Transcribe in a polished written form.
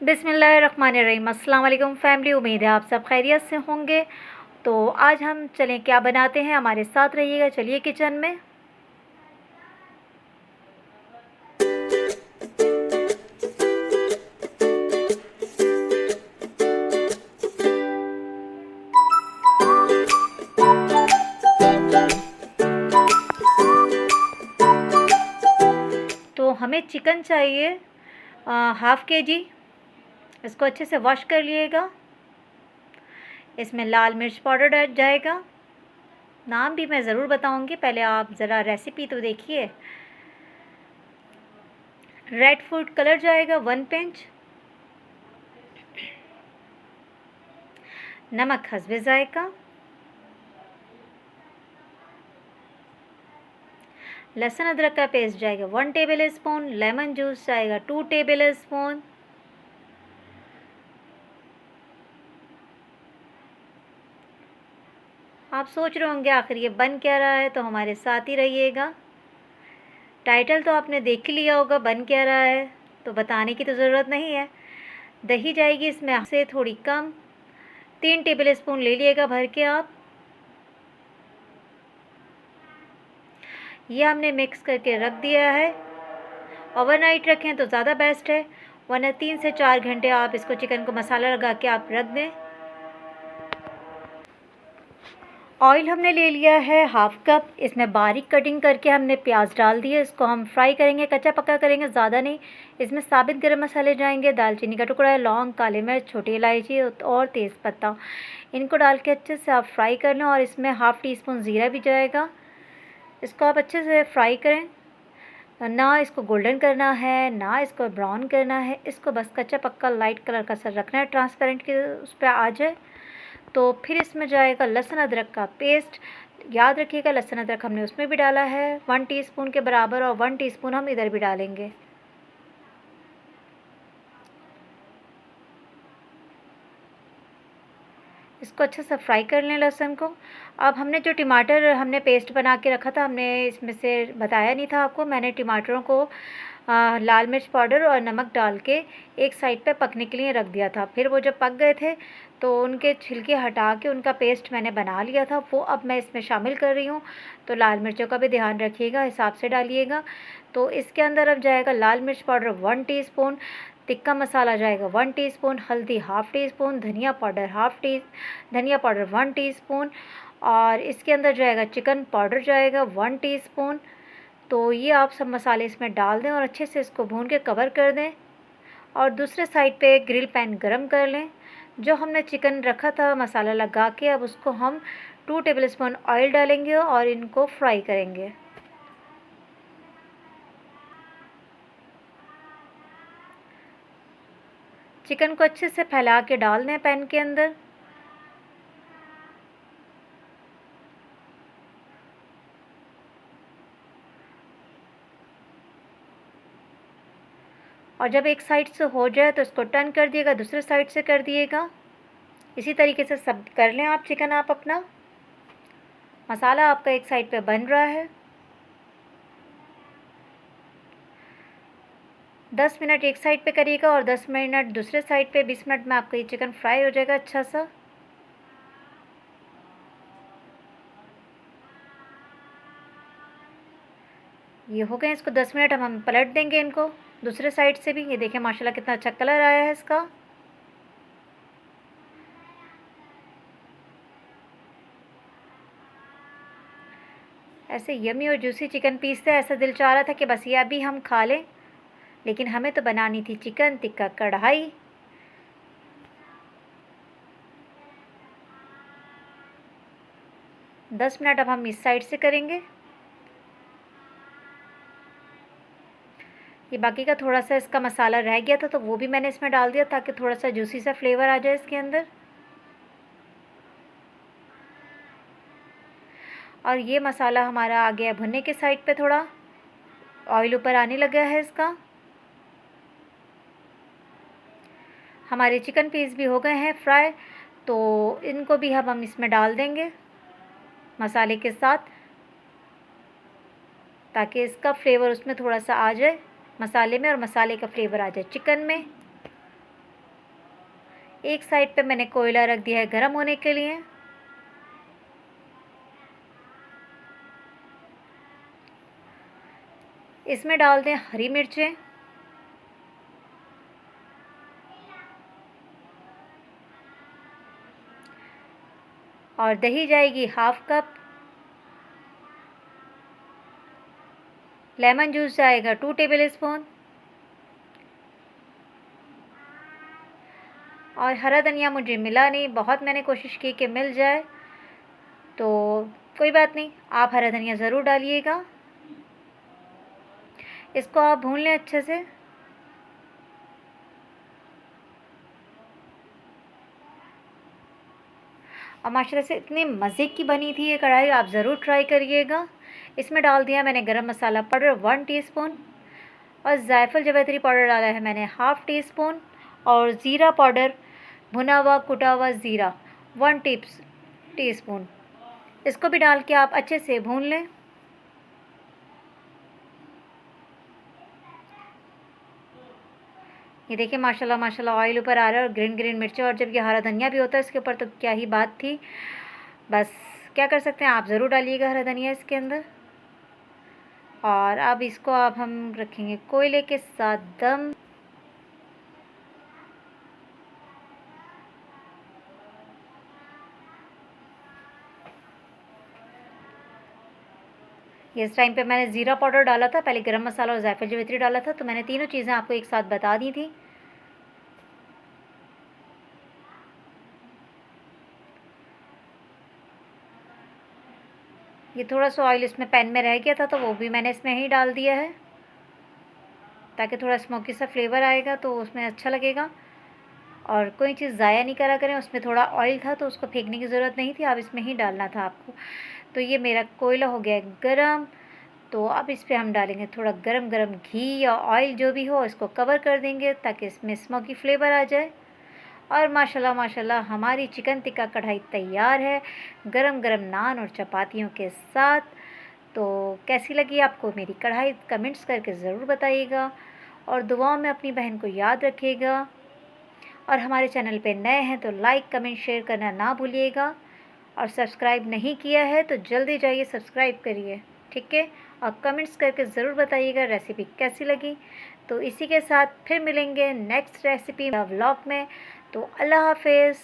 बिस्मिल्लाहिर्रहमानिर्रहीम। अस्सलाम वालेकुम फैमिली, उम्मीद है आप सब खैरियत से होंगे। तो आज हम चलें क्या बनाते हैं, हमारे साथ रहिएगा। चलिए किचन में। तो हमें चिकन चाहिए 1/2 kg। इसको अच्छे से वॉश कर लिएगा। इसमें लाल मिर्च पाउडर डल जाएगा। नाम भी मैं ज़रूर बताऊंगी, पहले आप ज़रा रेसिपी तो देखिए। रेड फूड कलर जाएगा 1 पिंच। नमक हस्बे जायका। लहसुन अदरक का पेस्ट जाएगा 1 टेबल स्पून। लेमन जूस जाएगा 2 टेबल स्पून। आप सोच रहे होंगे आखिर ये बन क्या रहा है, तो हमारे साथ ही रहिएगा। टाइटल तो आपने देख ही लिया होगा बन क्या रहा है, तो बताने की तो ज़रूरत नहीं है। दही जाएगी इसमें से थोड़ी कम, 3 टेबल स्पून ले लिएगा भर के आप। ये हमने मिक्स करके रख दिया है। ओवरनाइट रखें तो ज़्यादा बेस्ट है, वरना 3 से 4 घंटे आप इसको चिकन को मसाला लगा के आप रख दें। ऑयल हमने ले लिया है 1/2 कप। इसमें बारीक कटिंग करके हमने प्याज डाल दिए। इसको हम फ्राई करेंगे, कच्चा पक्का करेंगे, ज़्यादा नहीं। इसमें साबित गरम मसाले जाएंगे, दालचीनी का टुकड़ा है, लौंग, काली मिर्च, छोटी इलायची और तेज़पत्ता। इनको डाल के अच्छे से आप फ्राई कर लें। और इसमें 1/2 टीस्पून ज़ीरा भी जाएगा। इसको आप अच्छे से फ्राई करें। ना इसको गोल्डन करना है, ना इसको ब्राउन करना है। इसको बस कच्चा पक्का लाइट कलर का सर रखना है, ट्रांसपेरेंट के उस पर आ जाए। तो फिर इसमें जाएगा लहसुन अदरक का पेस्ट। याद रखिएगा लहसुन अदरक हमने उसमें भी डाला है 1 टीस्पून के बराबर, और 1 टीस्पून हम इधर भी डालेंगे। इसको अच्छे से फ्राई कर लें लहसुन को। अब हमने जो टमाटर हमने पेस्ट बना के रखा था, हमने इसमें से बताया नहीं था आपको। मैंने टमाटरों को लाल मिर्च पाउडर और नमक डाल के एक साइड पे पकने के लिए रख दिया था। फिर वो जब पक गए थे तो उनके छिलके हटा के उनका पेस्ट मैंने बना लिया था, वो अब मैं इसमें शामिल कर रही हूँ। तो लाल मिर्चों का भी ध्यान रखिएगा, हिसाब से डालिएगा। तो इसके अंदर अब जाएगा लाल मिर्च पाउडर 1 टीस्पून, टिक्का मसाला जाएगा 1 टीस्पून, हल्दी 1/2 टीस्पून, धनिया पाउडर 1 टीस्पून, और इसके अंदर जाएगा चिकन पाउडर जाएगा 1 टीस्पून। तो ये आप सब मसाले इसमें डाल दें और अच्छे से इसको भून के कवर कर दें। और दूसरे साइड पे ग्रिल पैन गरम कर लें। जो हमने चिकन रखा था मसाला लगा के, अब उसको हम 2 टेबल स्पून ऑयल डालेंगे और इनको फ्राई करेंगे। चिकन को अच्छे से फैला के डाल दें पैन के अंदर। और जब एक साइड से हो जाए तो इसको टर्न कर दिएगा, दूसरे साइड से कर दिएगा। इसी तरीके से सब कर लें आप चिकन। आप अपना मसाला आपका एक साइड पे बन रहा है। 10 मिनट एक साइड पे करिएगा और 10 मिनट दूसरे साइड पे। 20 मिनट में आपका ये चिकन फ्राई हो जाएगा अच्छा सा। ये हो गए इसको 10 मिनट। हम पलट देंगे इनको दूसरे साइड से भी। ये देखें माशाल्लाह कितना अच्छा कलर आया है इसका। ऐसे यमी और जूसी चिकन पीस से ऐसा दिल चाह रहा था कि बस ये अभी हम खा लें, लेकिन हमें तो बनानी थी चिकन टिक्का कढ़ाई। दस मिनट अब हम इस साइड से करेंगे। ये बाकी का थोड़ा सा इसका मसाला रह गया था तो वो भी मैंने इसमें डाल दिया ताकि थोड़ा सा जूसी सा फ्लेवर आ जाए इसके अंदर। और ये मसाला हमारा आ गया भुनने के साइड पे, थोड़ा ऑयल ऊपर आने लगा है इसका। हमारे चिकन पीस भी हो गए हैं फ्राई, तो इनको भी हम इसमें डाल देंगे मसाले के साथ, ताकि इसका फ्लेवर उसमें थोड़ा सा आ जाए मसाले में और मसाले का फ्लेवर आ जाए चिकन में। एक साइड पे मैंने कोयला रख दिया है गरम होने के लिए। इसमें डाल दें हरी मिर्चें, और दही जाएगी हाफ कप। लेमन जूस जाएगा 2 टेबल स्पून, और हरा धनिया मुझे मिला नहीं, बहुत मैंने कोशिश की कि मिल जाए, तो कोई बात नहीं, आप हरा धनिया ज़रूर डालिएगा। इसको आप भून लें अच्छे से। और माशाल्लाह से इतनी मज़े की बनी थी ये कढ़ाई, आप ज़रूर ट्राई करिएगा। इसमें डाल दिया मैंने गरम मसाला पाउडर 1 टीस्पून, और जायफल जावित्री पाउडर डाला है मैंने हाफ़ टी स्पून, और ज़ीरा पाउडर भुना हुआ कुटा हुआ ज़ीरा 1 टीस्पून। इसको भी डाल के आप अच्छे से भून लें। ये देखिए माशाल्लाह माशाल्लाह ऑयल ऊपर आ रहा है, और ग्रीन ग्रीन मिर्चें, और जब ये हरा धनिया भी होता है इसके ऊपर तो क्या ही बात थी। बस क्या कर सकते हैं, आप ज़रूर डालिएगा हरा धनिया इसके अंदर। और अब इसको अब हम रखेंगे कोयले के साथ दम। इस टाइम पे मैंने ज़ीरा पाउडर डाला था, पहले गरम मसाला और जायफल जावित्री डाला था, तो मैंने तीनों चीज़ें आपको एक साथ बता दी थी। ये थोड़ा सा ऑयल इसमें पैन में रह गया था, तो वो भी मैंने इसमें ही डाल दिया है, ताकि थोड़ा स्मोकी सा फ्लेवर आएगा तो उसमें अच्छा लगेगा। और कोई चीज़ ज़ाया नहीं करा करें, उसमें थोड़ा ऑयल था तो उसको फेंकने की ज़रूरत नहीं थी, अब इसमें ही डालना था आपको। तो ये मेरा कोयला हो गया है गरम, तो अब इस पे हम डालेंगे थोड़ा गरम गरम घी या ऑयल जो भी हो, इसको कवर कर देंगे ताकि इसमें स्मोकी फ्लेवर आ जाए। और माशाल्लाह माशाल्लाह हमारी चिकन टिक्का कढ़ाई तैयार है, गरम गरम नान और चपातियों के साथ। तो कैसी लगी आपको मेरी कढ़ाई, कमेंट्स करके ज़रूर बताइएगा, और दुआओं में अपनी बहन को याद रखिएगा। और हमारे चैनल पे नए हैं तो लाइक कमेंट शेयर करना ना भूलिएगा, और सब्सक्राइब नहीं किया है तो जल्दी जाइए सब्सक्राइब करिए, ठीक है। और कमेंट्स करके ज़रूर बताइएगा रेसिपी कैसी लगी। तो इसी के साथ फिर मिलेंगे नेक्स्ट रेसिपी व्लॉग में। तो अल्लाह हाफ़िज़।